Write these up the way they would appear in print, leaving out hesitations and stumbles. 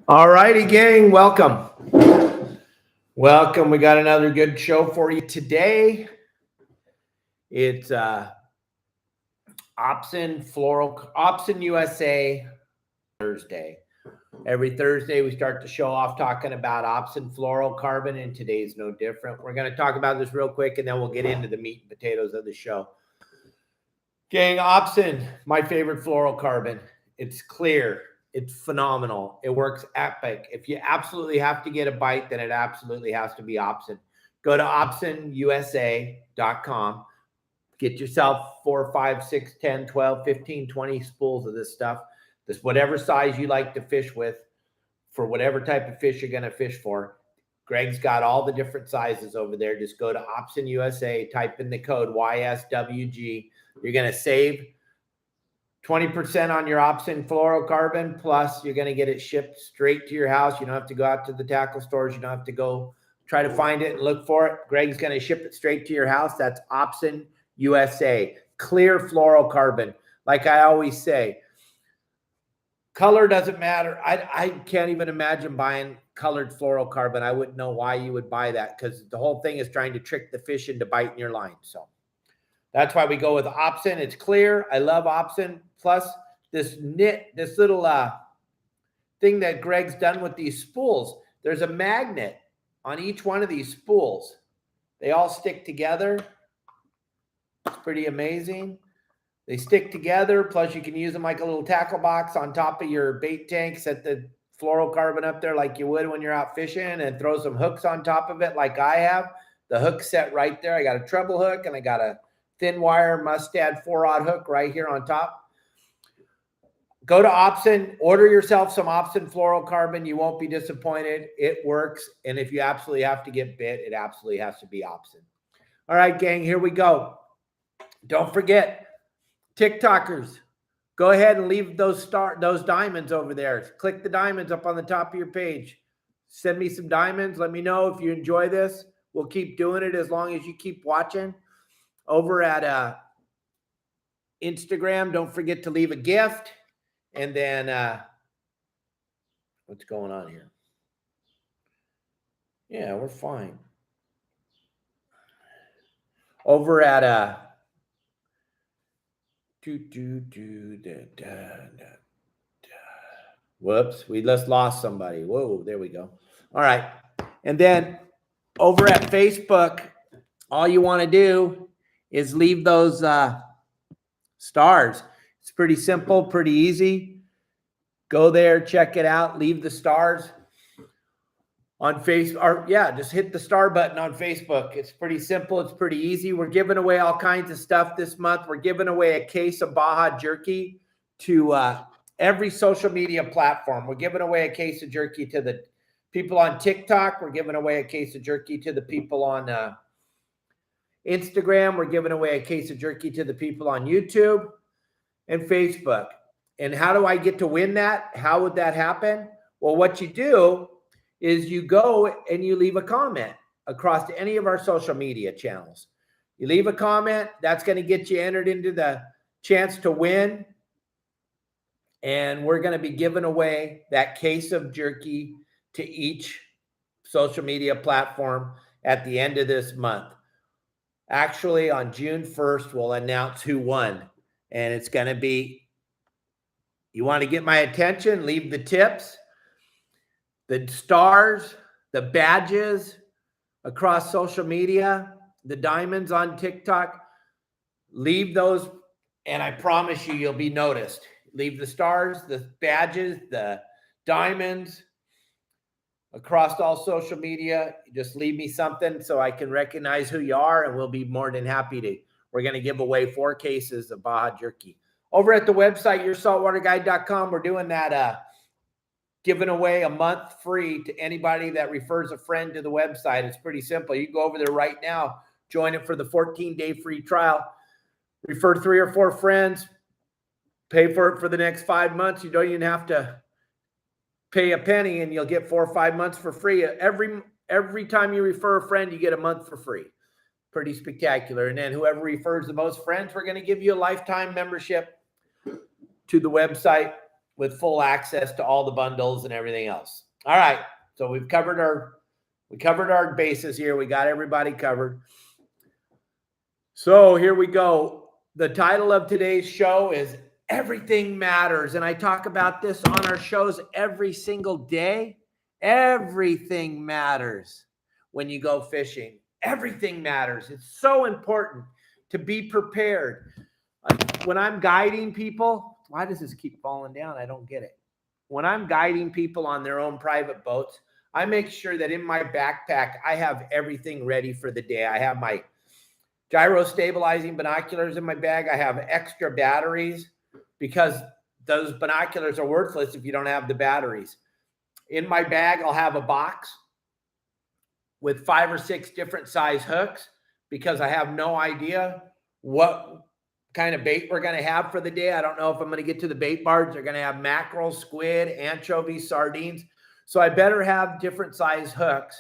All righty, gang. Welcome. Welcome. We got another good show for you today. It's OPSIN USA Thursday. Every Thursday, we start the show off talking about OPSIN fluorocarbon, and today's no different. We're going to talk about this real quick, and then we'll get into the meat and potatoes of the show. Gang, OPSIN, my favorite fluorocarbon. It's clear. It's phenomenal. It works epic. If you absolutely have to get a bite, then it absolutely has to be OPSIN. Go to opsinusa.com. Get yourself 4, 5, 6, 10, 12, 15, 20 spools of this stuff. This whatever size you like to fish with for whatever type of fish you're going to fish for. Greg's got all the different sizes over there. Just go to OPSIN USA, type in the code YSWG. You're going to save 20% on your OPSIN fluorocarbon, plus you're going to get it shipped straight to your house. You don't have to go out to the tackle stores. You don't have to go try to find it and look for it. Greg's going to ship it straight to your house. That's OPSIN USA. Clear fluorocarbon. Like I always say, color doesn't matter. I can't even imagine buying colored fluorocarbon. I wouldn't know why you would buy that, because the whole thing is trying to trick the fish into biting your line. So that's why we go with OPSIN. It's clear. I love OPSIN. Plus this little thing that Greg's done with these spools. There's a magnet on each one of these spools. They all stick together. It's pretty amazing. They stick together. Plus you can use them like a little tackle box on top of your bait tank. Set the fluorocarbon up there like you would when you're out fishing, and throw some hooks on top of it like I have. The hook's set right there. I got a treble hook and I got a thin wire Mustad 4-aught hook right here on top. Go to OPSIN, order yourself some OPSIN fluorocarbon. You won't be disappointed. It works. And if you absolutely have to get bit, it absolutely has to be OPSIN. All right, gang, here we go. Don't forget, TikTokers, go ahead and leave those diamonds over there. Click the diamonds up on the top of your page. Send me some diamonds. Let me know if you enjoy this. We'll keep doing it as long as you keep watching. Over at Instagram, don't forget to leave a gift. And then what's going on here? Yeah, we're fine. Over at whoops, we just lost somebody. Whoa, there we go. All right. And then over at Facebook, all you want to do is leave those stars. It's pretty simple, pretty easy. Go there, check it out, leave the stars on Facebook. Or yeah, just hit the star button on Facebook. It's pretty simple. It's pretty easy. We're giving away all kinds of stuff this month. We're giving away a case of Baja jerky to every social media platform. We're giving away a case of jerky to the people on TikTok. We're giving away a case of jerky to the people on Instagram. We're giving away a case of jerky to the people on YouTube and Facebook. And how do I get to win that? How would that happen? Well, what you do is you go and you leave a comment across to any of our social media channels. You leave a comment, that's going to get you entered into the chance to win. And we're going to be giving away that case of jerky to each social media platform at the end of this month. Actually, on June 1st, we'll announce who won. And it's going to be, you want to get my attention, leave the tips, the stars, the badges across social media, the diamonds on TikTok. Leave those, and I promise you, you'll be noticed. Leave the stars, the badges, the diamonds across all social media. Just leave me something so I can recognize who you are, and we'll be more than happy to. We're going to give away 4 cases of Baja jerky. Over at the website, yoursaltwaterguide.com, we're doing that, giving away a month free to anybody that refers a friend to the website. It's pretty simple. You can go over there right now, join it for the 14-day free trial. Refer 3 or 4 friends, pay for it for the next 5 months. You don't even have to pay a penny, and you'll get 4 or 5 months for free. Every time you refer a friend, you get a month for free. Pretty spectacular. And then whoever refers the most friends, we're going to give you a lifetime membership to the website. with full access to all the bundles and everything else. All right. So we covered our bases here. We got everybody covered. So here we go. The title of today's show is Everything Matters. And I talk about this on our shows every single day. Everything matters when you go fishing. Everything matters. It's so important to be prepared. When I'm guiding people, why does this keep falling down? I don't get it. When I'm guiding people on their own private boats, I make sure that in my backpack, I have everything ready for the day. I have my gyro stabilizing binoculars in my bag. I have extra batteries because those binoculars are worthless if you don't have the batteries. In my bag, I'll have a box with 5 or 6 different size hooks because I have no idea what kind of bait we're going to have for the day. I don't know if I'm going to get to the bait bars. They're going to have mackerel, squid, anchovies, sardines. So I better have different size hooks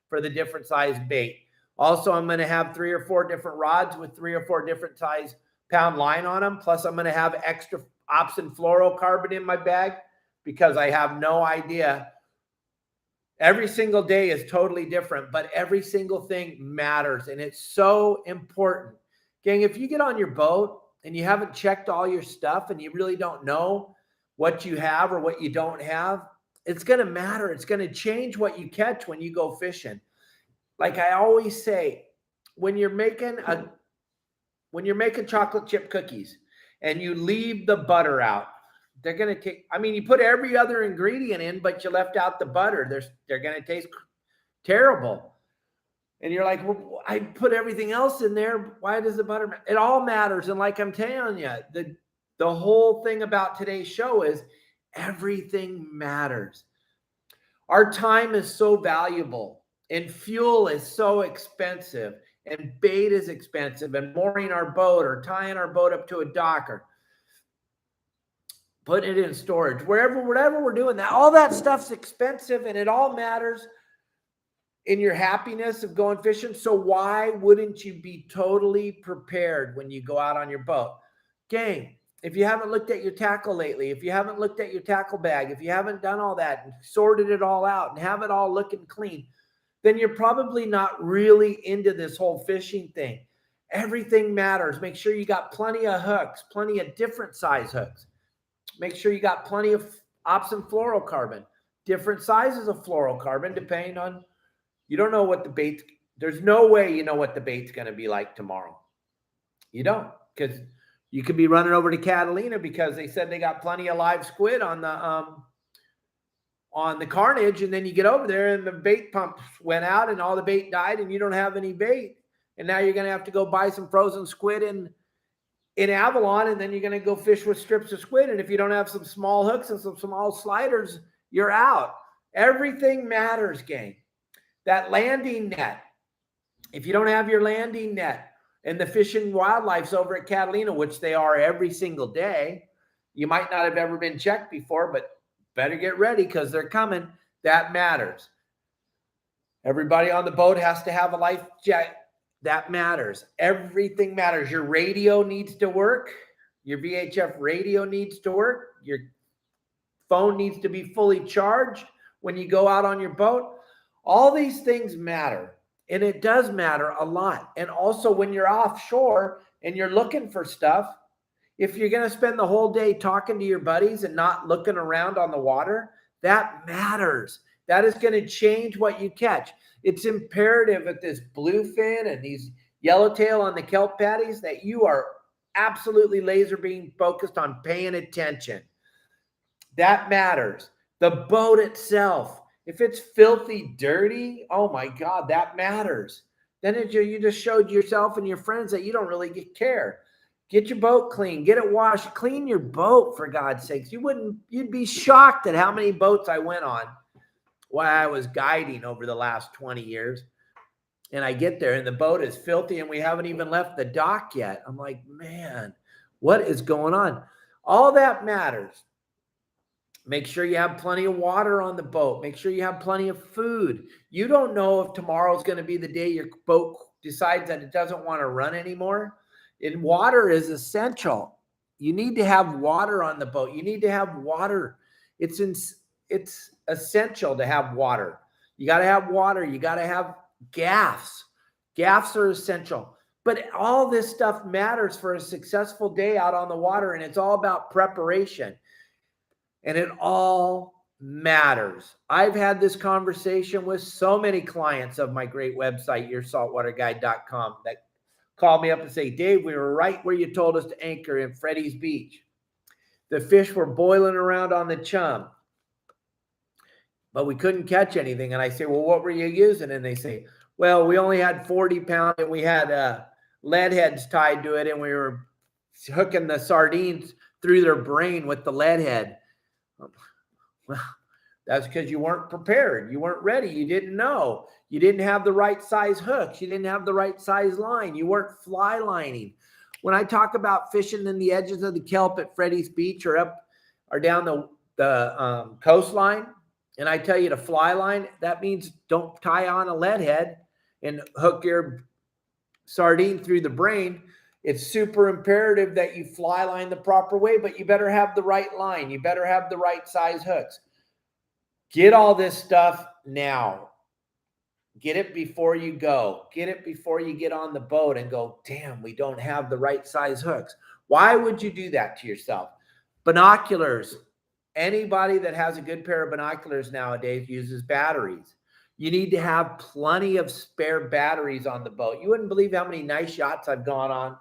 for the different size bait. Also, I'm going to have 3 or 4 different rods with 3 or 4 different size pound line on them. Plus, I'm going to have extra OPSIN fluorocarbon in my bag because I have no idea. Every single day is totally different, but every single thing matters, and it's so important. Gang, if you get on your boat and you haven't checked all your stuff and you really don't know what you have or what you don't have, it's going to matter. It's going to change what you catch when you go fishing. Like I always say, when you're making chocolate chip cookies and you leave the butter out, they're going to take, I mean, you put every other ingredient in, but you left out the butter. They're going to taste terrible. And you're like, well, I put everything else in there. Why does the butter matter? It all matters. And like I'm telling you, the whole thing about today's show is everything matters. Our time is so valuable, and fuel is so expensive, and bait is expensive, and mooring our boat or tying our boat up to a dock or putting it in storage, whatever we're doing, that all that stuff's expensive, and it all matters in your happiness of going fishing. So why wouldn't you be totally prepared when you go out on your boat? Gang, if you haven't looked at your tackle lately, if you haven't looked at your tackle bag, if you haven't done all that and sorted it all out and have it all looking clean, then you're probably not really into this whole fishing thing. Everything matters. Make sure you got plenty of hooks, plenty of different size hooks. Make sure you got plenty of OPSIN fluorocarbon, different sizes of fluorocarbon, depending on, you don't know what the bait, there's no way you know what the bait's going to be like tomorrow. You don't, because you could be running over to Catalina because they said they got plenty of live squid on the Carnage, and then you get over there and the bait pump went out and all the bait died and you don't have any bait. And now you're going to have to go buy some frozen squid in Avalon, and then you're going to go fish with strips of squid. And if you don't have some small hooks and some small sliders, you're out. Everything matters, gang. That landing net, if you don't have your landing net, and the Fish and Wildlife's over at Catalina, which they are every single day, you might not have ever been checked before, but better get ready because they're coming. That matters. Everybody on the boat has to have a life jacket. That matters. Everything matters. Your radio needs to work. Your VHF radio needs to work. Your phone needs to be fully charged when you go out on your boat. All these things matter, and it does matter a lot. And also when you're offshore and you're looking for stuff, if you're going to spend the whole day talking to your buddies and not looking around on the water, that matters. That is going to change what you catch. It's imperative at this bluefin and these yellowtail on the kelp patties that you are absolutely laser beam focused on paying attention. That matters. The boat itself, if it's filthy dirty, oh my God, that matters. Then you just showed yourself and your friends that you don't really care. Get your boat clean, get it washed, clean your boat, for God's sakes. You'd be shocked at how many boats I went on while I was guiding over the last 20 years. And I get there and the boat is filthy and we haven't even left the dock yet. I'm like, man, what is going on? All that matters. Make sure you have plenty of water on the boat. Make sure you have plenty of food. You don't know if tomorrow's going to be the day your boat decides that it doesn't want to run anymore. And water is essential. You need to have water on the boat. You need to have water. It's essential to have water. You got to have water. You got to have gaffs. Gaffs are essential. But all this stuff matters for a successful day out on the water, and it's all about preparation. And it all matters. I've had this conversation with so many clients of my great website, yoursaltwaterguide.com, that call me up and say, Dave, we were right where you told us to anchor in Freddy's Beach. The fish were boiling around on the chum, but we couldn't catch anything. And I say, well, what were you using? And they say, well, we only had 40-pound and we had lead heads tied to it, and we were hooking the sardines through their brain with the lead head. Well, that's because you weren't prepared. You weren't ready. You didn't know. You didn't have the right size hooks. You didn't have the right size line. You weren't fly lining. When I talk about fishing in the edges of the kelp at Freddy's Beach or up or down the coastline, and I tell you to fly line, that means don't tie on a lead head and hook your sardine through the brain. It's super imperative that you fly line the proper way, but you better have the right line. You better have the right size hooks. Get all this stuff now. Get it before you go. Get it before you get on the boat and go, damn, we don't have the right size hooks. Why would you do that to yourself? Binoculars. Anybody that has a good pair of binoculars nowadays uses batteries. You need to have plenty of spare batteries on the boat. You wouldn't believe how many nice yachts I've gone on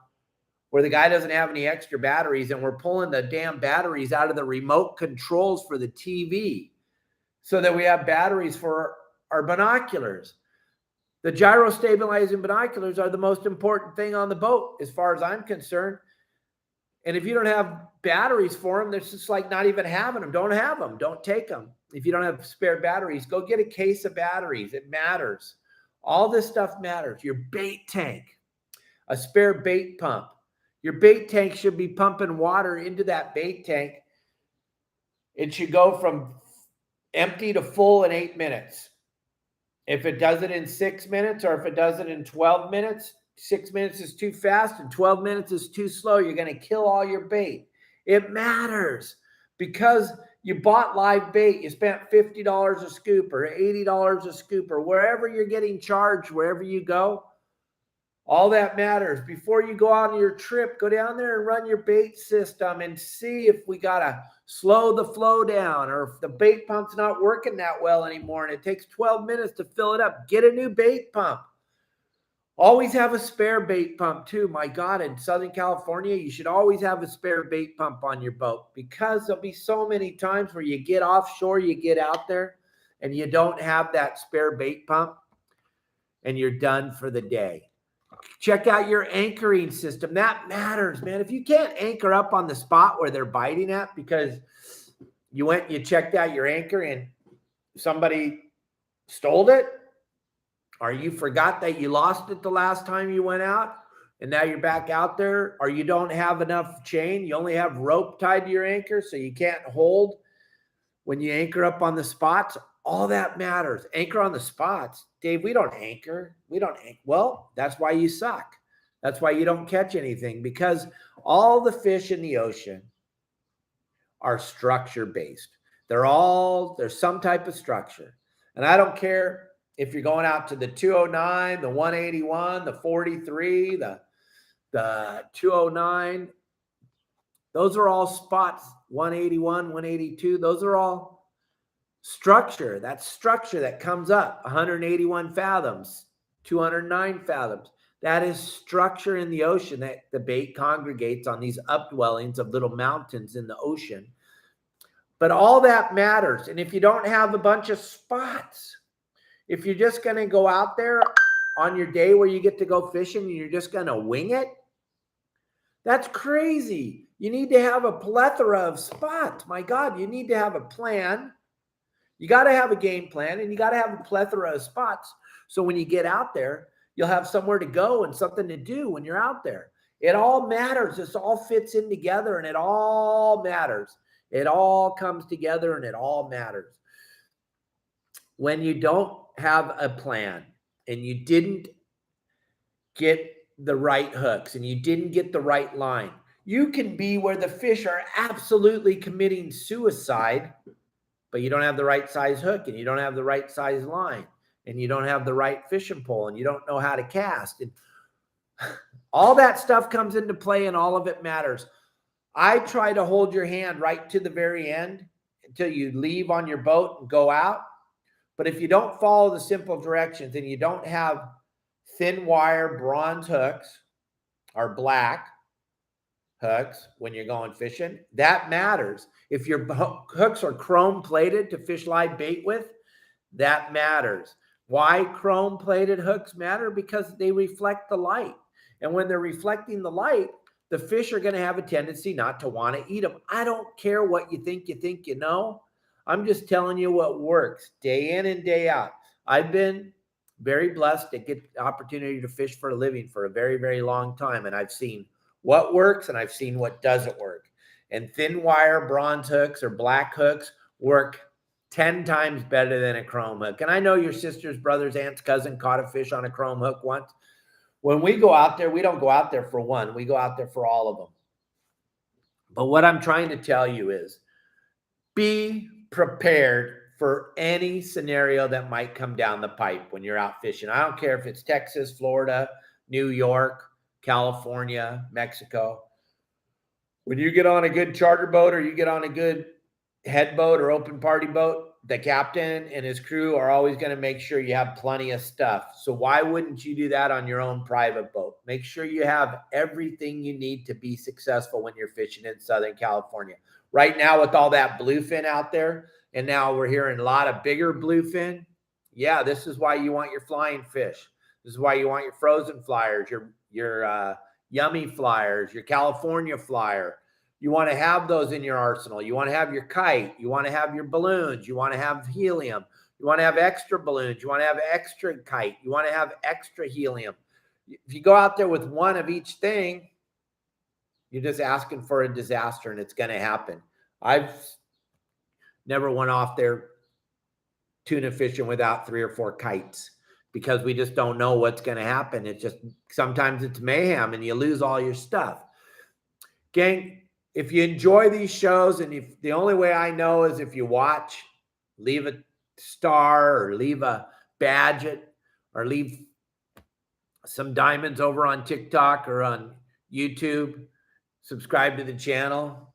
where the guy doesn't have any extra batteries, and we're pulling the damn batteries out of the remote controls for the TV so that we have batteries for our binoculars. The gyro stabilizing binoculars are the most important thing on the boat as far as I'm concerned. And if you don't have batteries for them, it's just like not even having them. Don't have them. Don't take them. If you don't have spare batteries, go get a case of batteries. It matters. All this stuff matters. Your bait tank, a spare bait pump. Your bait tank should be pumping water into that bait tank. It should go from empty to full in 8 minutes. If it does it in 6 minutes, or if it does it in 12 minutes, 6 minutes is too fast and 12 minutes is too slow. You're going to kill all your bait. It matters because you bought live bait. You spent $50 a scoop or $80 a scoop or wherever you're getting charged, wherever you go. All that matters. Before you go on your trip, go down there and run your bait system and see if we got to slow the flow down, or if the bait pump's not working that well anymore and it takes 12 minutes to fill it up. Get a new bait pump. Always have a spare bait pump too. My God, in Southern California, you should always have a spare bait pump on your boat, because there'll be so many times where you get offshore, you get out there, and you don't have that spare bait pump, and you're done for the day. Check out your anchoring system. That matters, man. If you can't anchor up on the spot where they're biting at because you checked out your anchor and somebody stole it, or you forgot that you lost it the last time you went out and now you're back out there, or you don't have enough chain, you only have rope tied to your anchor so you can't hold when you anchor up on the spots, all that matters. Anchor on the spots. Dave, we don't anchor. Well, that's why you suck. That's why you don't catch anything, because all the fish in the ocean are structure-based. There's some type of structure. And I don't care if you're going out to the 209, the 181, the 43, the 209. Those are all spots, 181, 182. Those are all structure. That's structure that comes up 181 fathoms, 209 fathoms. That is structure in the ocean that the bait congregates on these updwellings of little mountains in the ocean. But all that matters. And if you don't have a bunch of spots, if you're just going to go out there on your day where you get to go fishing and you're just going to wing it, that's crazy. You need to have a plethora of spots. My God, you need to have a plan. You got to have a game plan, and you got to have a plethora of spots. So when you get out there, you'll have somewhere to go and something to do when you're out there. It all matters. This all fits in together, and it all matters. It all comes together, and it all matters. When you don't have a plan and you didn't get the right hooks and you didn't get the right line, You can be where the fish are absolutely committing suicide, but you don't have the right size hook, and you don't have the right size line, and you don't have the right fishing pole, and you don't know how to cast. And all that stuff comes into play, and all of it matters. I try to hold your hand right to the very end until you leave on your boat and go out. But if you don't follow the simple directions and you don't have thin wire bronze hooks or black hooks when you're going fishing, that matters. If your hooks are chrome plated to fish live bait with, that matters. Why chrome plated hooks matter? Because they reflect the light. And when they're reflecting the light, the fish are going to have a tendency not to want to eat them. I don't care what you think you know. I'm just telling you what works day in and day out. I've been very blessed to get the opportunity to fish for a living for a very, very long time. And I've seen what works and I've seen what doesn't work. And thin wire bronze hooks or black hooks work 10 times better than a chrome hook. And I know your sister's brother's aunt's cousin caught a fish on a chrome hook once. When we go out there, we don't go out there for one. We go out there for all of them. But what I'm trying to tell you is be prepared for any scenario that might come down the pipe when you're out fishing. I don't care if it's Texas, Florida, New York, California, Mexico. When you get on a good charter boat or you get on a good head boat or open party boat, the captain and his crew are always going to make sure you have plenty of stuff. So why wouldn't you do that on your own private boat? Make sure you have everything you need to be successful when you're fishing in Southern California. Right now with all that bluefin out there, and now we're hearing a lot of bigger bluefin. Yeah, this is why you want your flying fish. This is why you want your frozen flyers, your yummy flyers, your California flyer. You want to have those in your arsenal. You want to have your kite. You want to have your balloons. You want to have helium. You want to have extra balloons. You want to have extra kite. You want to have extra helium. If you go out there with one of each thing, you're just asking for a disaster, and it's going to happen. I've never went off there tuna fishing without 3 or 4 kites because we just don't know what's going to happen. It's just sometimes it's mayhem and you lose all your stuff. Gang, if you enjoy these shows, and if the only way I know is if you watch, leave a star or leave a badge or leave some diamonds over on TikTok or on YouTube, subscribe to the channel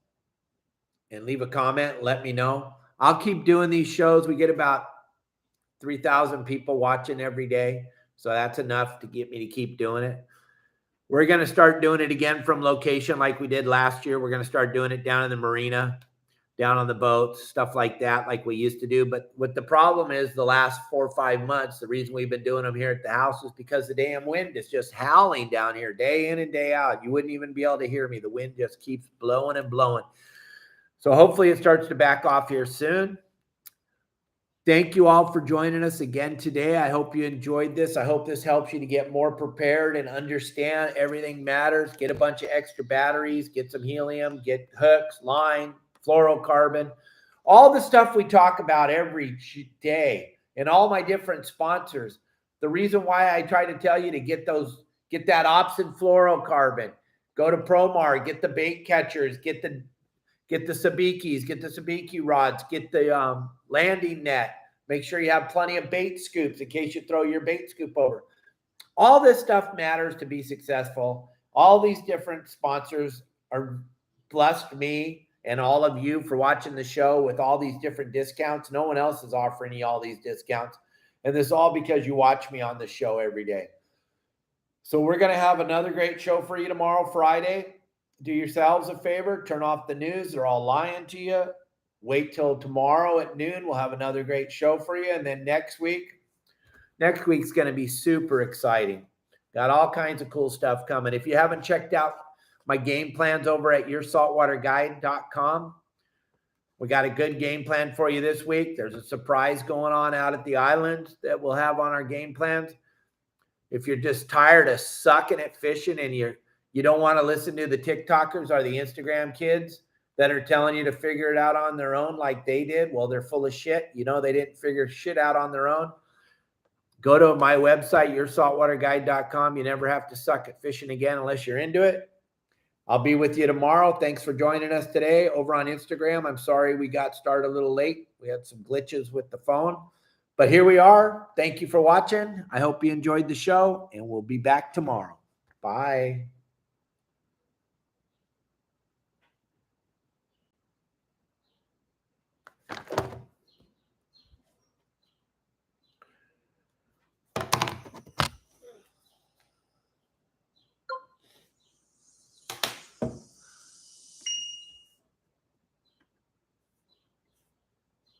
and leave a comment. Let me know. I'll keep doing these shows. We get about 3,000 people watching every day. So that's enough to get me to keep doing it. We're going to start doing it again from location like we did last year. We're going to start doing it down in the marina, down on the boats, stuff like that, like we used to do. But what the problem is, the last 4 or 5 months, the reason we've been doing them here at the house is because the damn wind is just howling down here day in and day out. You wouldn't even be able to hear me. The wind just keeps blowing and blowing. So hopefully it starts to back off here soon. Thank you all for joining us again today. I hope you enjoyed this. I hope this helps you to get more prepared and understand everything matters. Get a bunch of extra batteries, get some helium, get hooks, line, fluorocarbon, all the stuff we talk about every day, and all my different sponsors. The reason why I try to tell you to get that OPSIN fluorocarbon, go to Promar, get the bait catchers, get the sabikis, get the sabiki rods, get the landing net. Make sure you have plenty of bait scoops in case you throw your bait scoop over. All this stuff matters to be successful. All these different sponsors are blessed me and all of you for watching the show with all these different discounts. No one else is offering you all these discounts. And this is all because you watch me on the show every day. So we're going to have another great show for you tomorrow, Friday. Do yourselves a favor, turn off the news. They're all lying to you. Wait till tomorrow at noon. We'll have another great show for you. And then next week's going to be super exciting. Got all kinds of cool stuff coming. If you haven't checked out my game plans over at yoursaltwaterguide.com, we got a good game plan for you this week. There's a surprise going on out at the island that we'll have on our game plans. If you're just tired of sucking at fishing and you don't want to listen to the TikTokers or the Instagram kids that are telling you to figure it out on their own like they did, well, they're full of shit. You know, they didn't figure shit out on their own. Go to my website, yoursaltwaterguide.com. You never have to suck at fishing again unless you're into it. I'll be with you tomorrow. Thanks for joining us today over on Instagram. I'm sorry we got started a little late. We had some glitches with the phone, but here we are. Thank you for watching. I hope you enjoyed the show, and we'll be back tomorrow. Bye.